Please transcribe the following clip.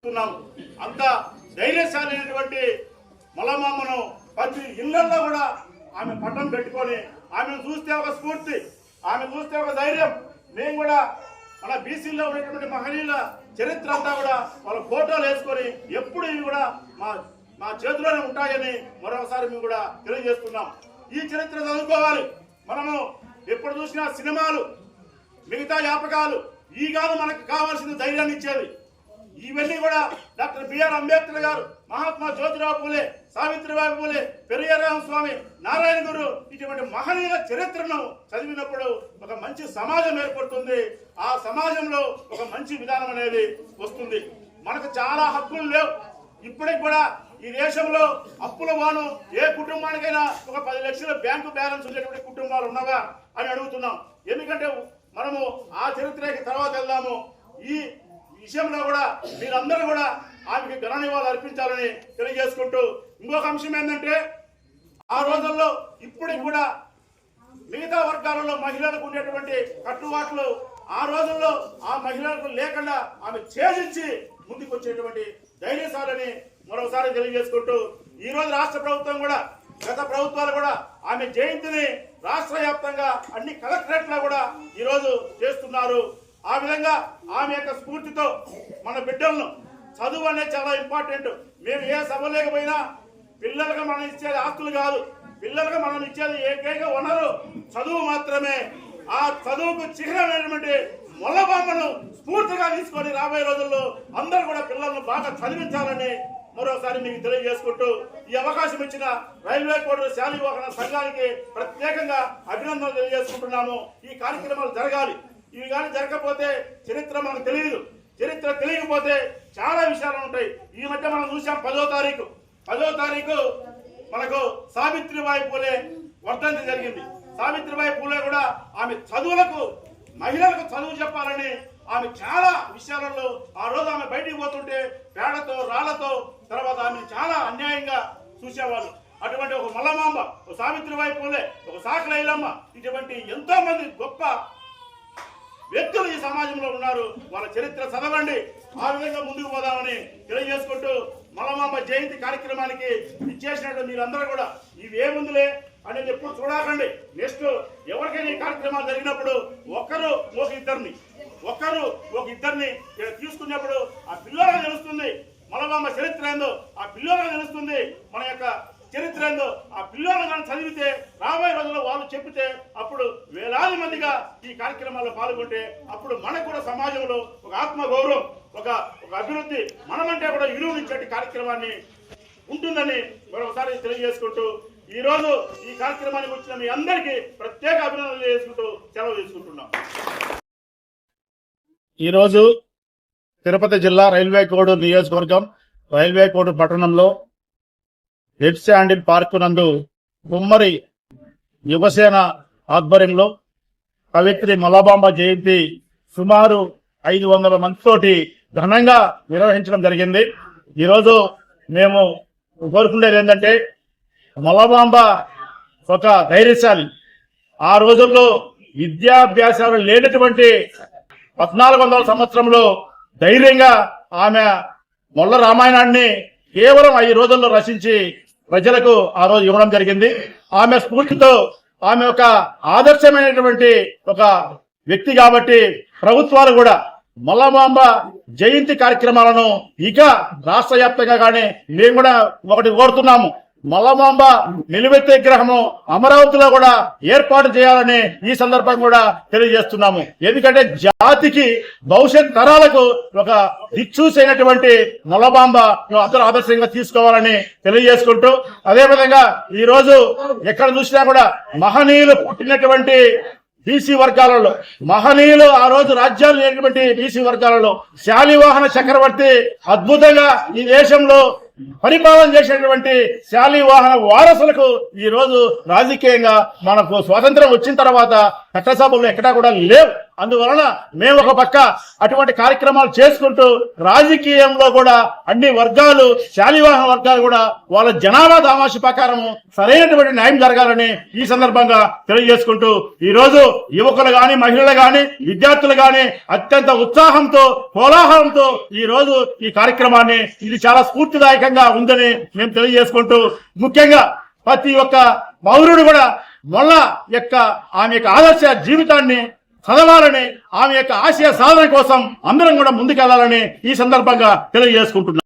అంత ధైర్యశాలైనటువంటి మల్లమాంబను ప్రతి ఇళ్లలో కూడా ఆమె పట్టం పెట్టుకొని ఆమెను చూస్తే ఒక స్ఫూర్తి, ఆమె చూస్తే ఒక ధైర్యం. మేము కూడా మన బీసీలో ఉన్నటువంటి మహనీయుల చరిత్ర అంతా కూడా వాళ్ళ ఫోటోలు వేసుకొని ఎప్పుడు ఇవి కూడా మా చేతిలోనే ఉంటాయని మరొకసారి మేము కూడా తెలియజేస్తున్నాం. ఈ చరిత్ర చదువుకోవాలి. మనము ఎప్పుడు చూసినా సినిమాలు, మిగతా జ్ఞాపకాలు ఈ కాదు మనకు కావాల్సిన ధైర్యాన్ని ఇచ్చేది. ఇవన్నీ కూడా డాక్టర్ బిఆర్ అంబేద్కర్ గారు, మహాత్మా జ్యోతిరావు పూలే, సావిత్రిబాయి పూలే, పెరియారామ స్వామి, నారాయణ గురు ఇటువంటి మహనీయుల చరిత్రను చదివినప్పుడు ఒక మంచి సమాజం ఏర్పడుతుంది. ఆ సమాజంలో ఒక మంచి విధానం అనేది వస్తుంది. మనకు చాలా హక్కులు లేవు. ఇప్పటికి కూడా ఈ దేశంలో అప్పుల వాను ఏ కుటుంబానికైనా ఒక 10 లక్షల బ్యాంకు బ్యాలెన్స్ ఉండేటువంటి కుటుంబాలు ఉన్నవా అని అడుగుతున్నాం. ఎందుకంటే మనము ఆ చరిత్రకి తర్వాత వెళ్దాము. ఈ విషయంలో కూడా మీరందరూ కూడా ఆమెకి ఘన నివాళులు అర్పించాలని తెలియజేసుకుంటూ, ఇంకొక అంశం ఏంటంటే ఆ రోజుల్లో ఇప్పటికి కూడా మిగతా వర్గాలలో మహిళలకు ఉండేటువంటి కట్టుబాట్లు ఆ రోజుల్లో ఆ మహిళలకు లేకుండా ఆమె ఛేదించి ముందుకు వచ్చేటువంటి ధైర్యశాలని మరోసారి తెలియజేసుకుంటూ, ఈ రోజు రాష్ట్ర ప్రభుత్వం కూడా, గత ప్రభుత్వాలు కూడా ఆమె జయంతిని రాష్ట్ర వ్యాప్తంగా అన్ని కలెక్టరేట్లో కూడా ఈరోజు చేస్తున్నారు. ఆ విధంగా ఆమె యొక్క స్ఫూర్తితో మన బిడ్డలను, చదువు అనేది చాలా ఇంపార్టెంట్. మేము ఏ సభ లేకపోయినా పిల్లలకు మనం ఇచ్చేది ఆస్తులు కాదు, పిల్లలకు మనం ఇచ్చేది ఏకైక వనరు చదువు మాత్రమే. ఆ చదువుకు చిహ్నమైనటువంటి మల్లమాంబను స్ఫూర్తిగా తీసుకొని రాబోయే రోజుల్లో అందరూ కూడా పిల్లలను బాగా చదివించాలని మరోసారి మీకు తెలియజేసుకుంటూ, ఈ అవకాశం ఇచ్చిన రైల్వే కోడూరు శాలివాహన సంఘానికి ప్రత్యేకంగా అభినందనలు తెలియజేసుకుంటున్నాము. ఈ కార్యక్రమాలు జరగాలి. ఇవి కానీ జరగకపోతే చరిత్ర మనకు తెలియదు. చరిత్ర తెలియకపోతే చాలా విషయాలు ఉంటాయి. ఈ మధ్య మనం చూసాం 10వ తారీఖు మనకు సావిత్రిబాయి పూలే వర్ధంతి జరిగింది. సావిత్రిబాయి పూలే కూడా ఆమె చదువులకు, మహిళలకు చదువు చెప్పాలని ఆమె చాలా విషయాలలో ఆ రోజు ఆమె బయటికి పోతుంటే పేడతో రాళ్లతో తర్వాత ఆమె చాలా అన్యాయంగా చూసేవాళ్ళు. అటువంటి ఒక మల్లమాంబ, ఒక సావిత్రిబాయి పూలే, ఒక సాకల ఐలమ్మ, ఇటువంటి ఎంతో మంది గొప్ప వ్యక్తులు ఈ సమాజంలో ఉన్నారు. వాళ్ళ చరిత్ర చదవండి. ఆ విధంగా ముందుకు పోదామని తెలియజేసుకుంటూ, మల్లమాంబ జయంతి కార్యక్రమానికి ఇచ్చేసినట్టు మీరందరూ కూడా ఇవేముందులే అనేది ఎప్పుడు చూడకండి. నెక్స్ట్ ఎవరికైనా ఈ కార్యక్రమాలు జరిగినప్పుడు ఒకరు ఒక ఇద్దరిని తీసుకున్నప్పుడు ఆ పిల్లలకు తెలుస్తుంది మల్లమాంబ చరిత్ర ఏందో, ఆ పిల్లలకు తెలుస్తుంది మన యొక్క చరిత్ర ఏందో. ఆ పిల్లలు కానీ చదివితే రాబోయే రోజుల్లో వాళ్ళు చెప్పితే అప్పుడు వేలాది మందిగా ఈ కార్యక్రమాల్లో పాల్గొంటే అప్పుడు మనకు కూడా సమాజంలో ఒక ఆత్మగౌరవం, ఒక అభివృద్ధి, మనమంటే కూడా విలువనిచ్చే కార్యక్రమాన్ని ఉంటుందని మరొకసారి తెలియజేసుకుంటూ, ఈ రోజు ఈ కార్యక్రమానికి వచ్చిన మీ అందరికీ ప్రత్యేక అభినందనలు చేసుకుంటూ సెలవు తీసుకుంటున్నాం. ఈరోజు తిరుపతి జిల్లా రైల్వే కోడూరు నియోజకవర్గం రైల్వే కోడూరు పట్టణంలో రెడ్ శాండిల్ పార్కు నందు ఉమ్మడి యువసేన ఆధ్వర్యంలో కవిత్రి మల్లమాంబ జయంతి సుమారు 500 మందితోటి ఘనంగా నిర్వహించడం జరిగింది. ఈరోజు మేము కోరుకునేది ఏంటంటే, మల్లమాంబ ఒక ధైర్యశాలి. ఆ రోజుల్లో విద్యాభ్యాసాలు లేనటువంటి 1400 సంవత్సరంలో ధైర్యంగా ఆమె మొల్ల రామాయణాన్ని కేవలం 5 రోజుల్లో రచించి ప్రజలకు ఆ రోజు ఇవ్వడం జరిగింది. ఆమె స్ఫూర్తితో ఆమె ఒక ఆదర్శమైనటువంటి ఒక వ్యక్తి కాబట్టి ప్రభుత్వాలు కూడా మల్లమాంబ జయంతి కార్యక్రమాలను ఇక రాష్ట్ర వ్యాప్తంగా కానీ మేము కూడా ఒకటి కోరుతున్నాము. మల్లమాంబ నిలువెత్తే విగ్రహము అమరావతిలో కూడా ఏర్పాటు చేయాలని ఈ సందర్భంగా కూడా తెలియజేస్తున్నాము. ఎందుకంటే జాతికి భవిష్యత్ తరాలకు ఒక దిక్సూసైనటువంటి మల్లమాంబ అందరూ ఆదర్శంగా తీసుకోవాలని తెలియజేసుకుంటూ, అదేవిధంగా ఈ రోజు ఎక్కడ చూసినా కూడా మహనీయులు పుట్టినటువంటి బీసీ వర్గాలలో, మహనీయులు ఆ రోజు రాజ్యాలు లేనటువంటి బీసీ వర్గాలలో శాలివాహన చక్రవర్తి అద్భుతంగా ఈ దేశంలో పరిపాలన చేసినటువంటి శాలివాహన వారసులకు ఈ రోజు రాజకీయంగా మనకు స్వాతంత్రం వచ్చిన తర్వాత చట్టసభలు ఎక్కడా కూడా లేవు. అందువలన మేము ఒక పక్క అటువంటి కార్యక్రమాలు చేసుకుంటూ రాజకీయంలో కూడా అన్ని వర్గాలు, శాలివాహన వర్గాలు కూడా వాళ్ళ జనాభా దామాషి ప్రకారం సరైనటువంటి న్యాయం జరగాలని ఈ సందర్భంగా తెలియజేసుకుంటూ ఈ రోజు యువకులు గాని, మహిళలు గాని, విద్యార్థులు గాని అత్యంత ఉత్సాహంతో, కోలాహలంతో ఈ రోజు ఈ కార్యక్రమాన్ని ఇది చాలా స్ఫూర్తిదాయకంగా ఉందని మేము తెలియజేసుకుంటూ, ముఖ్యంగా ప్రతి ఒక్క పౌరుడు కూడా మొల్ల యొక్క ఆమె యొక్క ఆదర్శ జీవితాన్ని చదవాలని, ఆమె యొక్క ఆశయ సాధన కోసం అందరం కూడా ముందుకెళ్లాలని ఈ సందర్భంగా తెలియజేసుకుంటున్నాం.